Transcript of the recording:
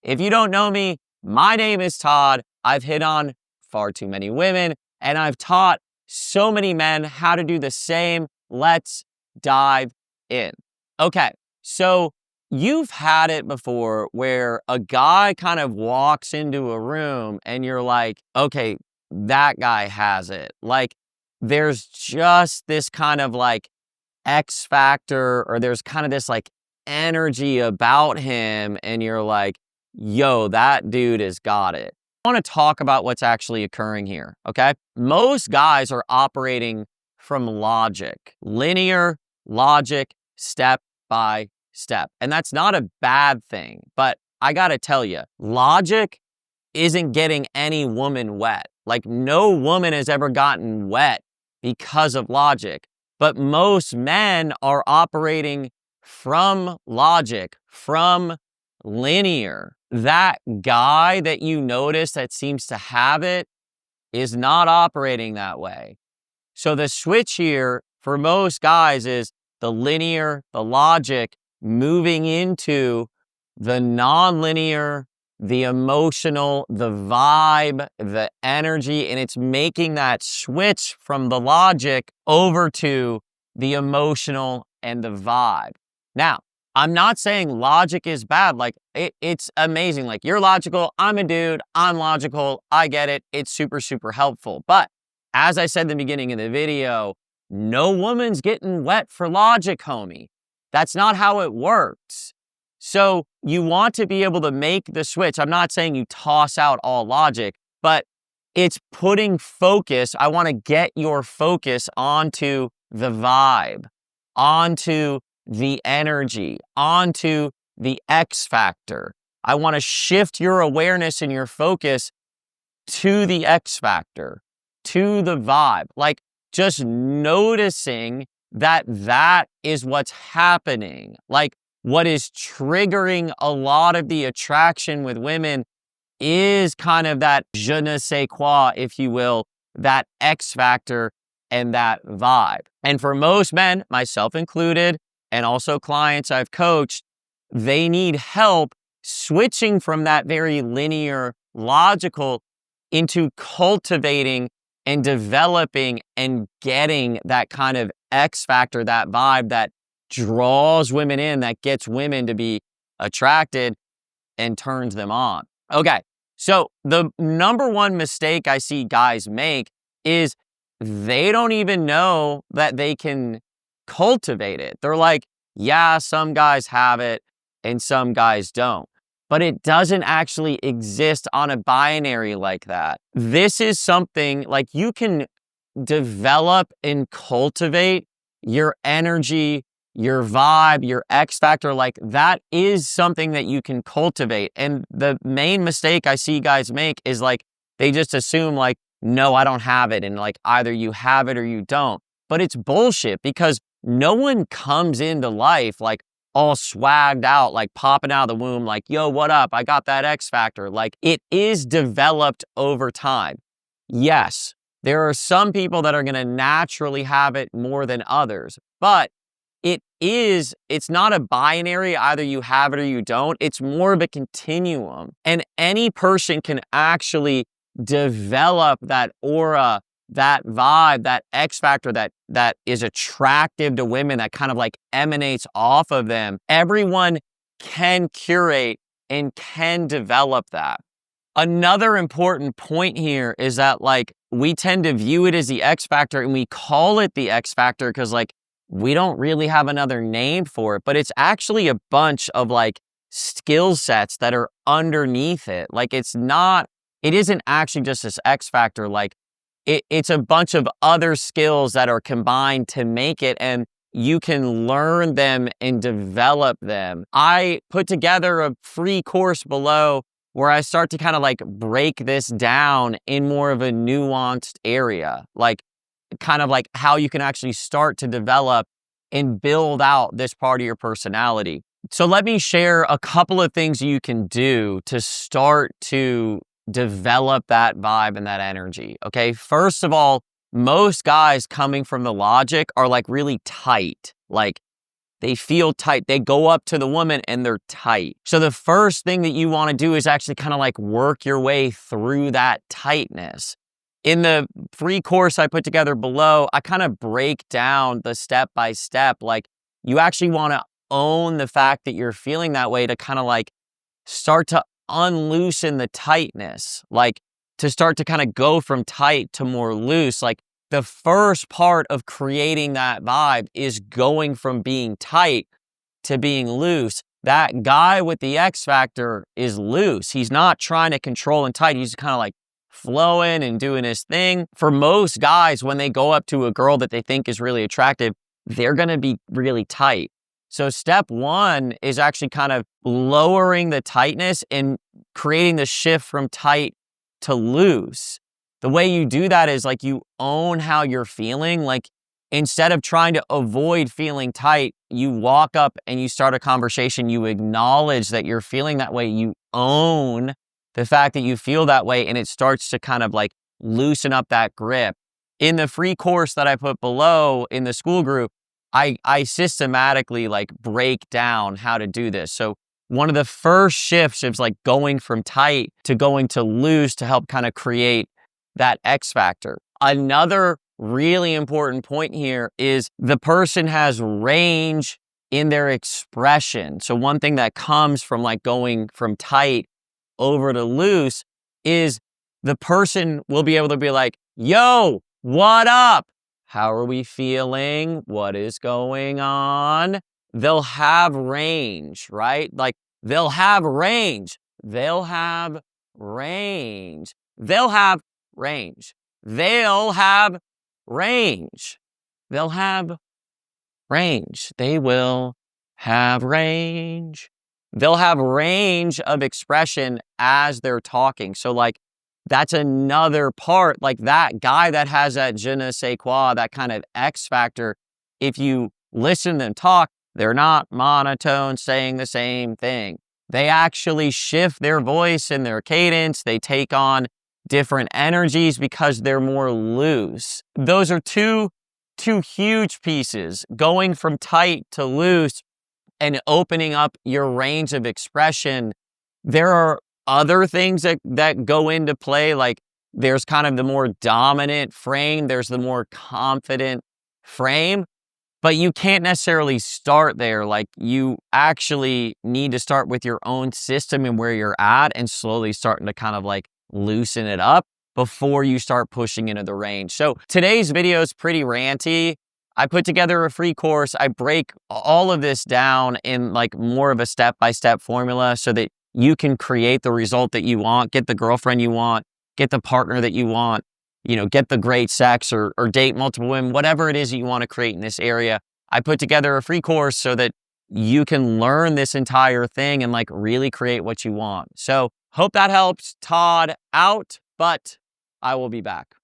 If you don't know me, my name is Todd. I've hit on far too many women, and I've taught so many men how to do the same. Let's dive in. Okay, so you've had it before where a guy kind of walks into a room and you're like, okay, that guy has it. Like, there's just this kind of like X factor, or there's kind of this like energy about him, and you're like, yo, that dude has got it. I want to talk about what's actually occurring here, okay? Most guys are operating from logic, linear logic, step by step. And that's not a bad thing, but I got to tell you, logic isn't getting any woman wet. Like, no woman has ever gotten wet because of logic. But most men are operating from logic, from linear. That guy that you notice that seems to have it is not operating that way. So the switch here for most guys is the linear, the logic, moving into the nonlinear, the emotional, the vibe, the energy, and it's making that switch from the logic over to the emotional and the vibe. Now, I'm not saying logic is bad. Like, it's amazing. Like, you're logical. I'm a dude. I'm logical. I get it. It's super, super helpful. But as I said in the beginning of the video, no woman's getting wet for logic, homie. That's not how it works. So you want to be able to make the switch. I'm not saying you toss out all logic, but it's putting focus. I want to get your focus onto the vibe, onto the energy, onto the X factor. I want to shift your awareness and your focus to the X factor, to the vibe. Like, just noticing that that is what's happening. Like, what is triggering a lot of the attraction with women is kind of that je ne sais quoi, if you will, that X factor and that vibe. And for most men, myself included, and also clients I've coached, they need help switching from that very linear, logical into cultivating and developing and getting that kind of X factor, that vibe that draws women in, that gets women to be attracted and turns them on. Okay, so the number one mistake I see guys make is they don't even know that they can cultivate it. They're like, yeah, some guys have it and some guys don't. But it doesn't actually exist on a binary like that. This is something like you can develop and cultivate your energy, your vibe, your X factor. Like, that is something that you can cultivate. And the main mistake I see guys make is like, they just assume like, no, I don't have it. And like, either you have it or you don't. But it's bullshit, because no one comes into life like all swagged out, like popping out of the womb, like, yo, what up? I got that X factor. Like, it is developed over time. Yes, there are some people that are going to naturally have it more than others, but it's not a binary, either you have it or you don't. It's more of a continuum. And any person can actually develop that aura, that vibe, that X factor that is attractive to women, that kind of like emanates off of them. Everyone can curate and can develop that. Another important point here is that like we tend to view it as the X factor, and we call it the X factor because like we don't really have another name for it, but it's actually a bunch of like skill sets that are underneath it. Like, it isn't actually just this X factor. Like, it's a bunch of other skills that are combined to make it, and you can learn them and develop them. I put together a free course below where I start to kind of like break this down in more of a nuanced area, like kind of like how you can actually start to develop and build out this part of your personality. So let me share a couple of things you can do to start to develop that vibe and that energy. Okay. First of all, most guys coming from the logic are like really tight. Like, They feel tight. They go up to the woman and they're tight. So the first thing that you want to do is actually kind of like work your way through that tightness. In the free course I put together below, I kind of break down the step by step. Like, you actually want to own the fact that you're feeling that way to kind of like start to unloosen the tightness, like to start to kind of go from tight to more loose. Like, the first part of creating that vibe is going from being tight to being loose. That guy with the X factor is loose. He's not trying to control and tight. He's kind of like flowing and doing his thing. For most guys, when they go up to a girl that they think is really attractive, they're going to be really tight. So step one is actually kind of lowering the tightness and creating the shift from tight to loose. The way you do that is like you own how you're feeling. Like, instead of trying to avoid feeling tight, you walk up and you start a conversation. You acknowledge that you're feeling that way. You own the fact that you feel that way, and it starts to kind of like loosen up that grip. In the free course that I put below in the school group, I systematically like break down how to do this. So one of the first shifts is like going from tight to going to loose to help kind of create that X factor. Another really important point here is the person has range in their expression. So one thing that comes from like going from tight over to loose is the person will be able to be like, yo, what up? How are we feeling? What is going on? They'll have range, right? Like, they'll have range. They'll have range. They'll have range. They'll have range. They'll have range. They will have range. They'll have range of expression as they're talking. So like, that's another part, like that guy that has that je ne sais quoi, that kind of X factor. If you listen to them talk, they're not monotone saying the same thing. They actually shift their voice and their cadence. They take on different energies because they're more loose. Those are two huge pieces, going from tight to loose and opening up your range of expression. There are other things that go into play, like there's kind of the more dominant frame, there's the more confident frame, but you can't necessarily start there. Like, you actually need to start with your own system and where you're at and slowly starting to kind of like loosen it up before you start pushing into the range. So today's video is pretty ranty. I put together a free course. I break all of this down in like more of a step-by-step formula so that you can create the result that you want, get the girlfriend you want, get the partner that you want, you know, get the great sex or date multiple women, whatever it is that you want to create in this area. I put together a free course so that you can learn this entire thing and like really create what you want. So hope that helps. Todd out, but I will be back.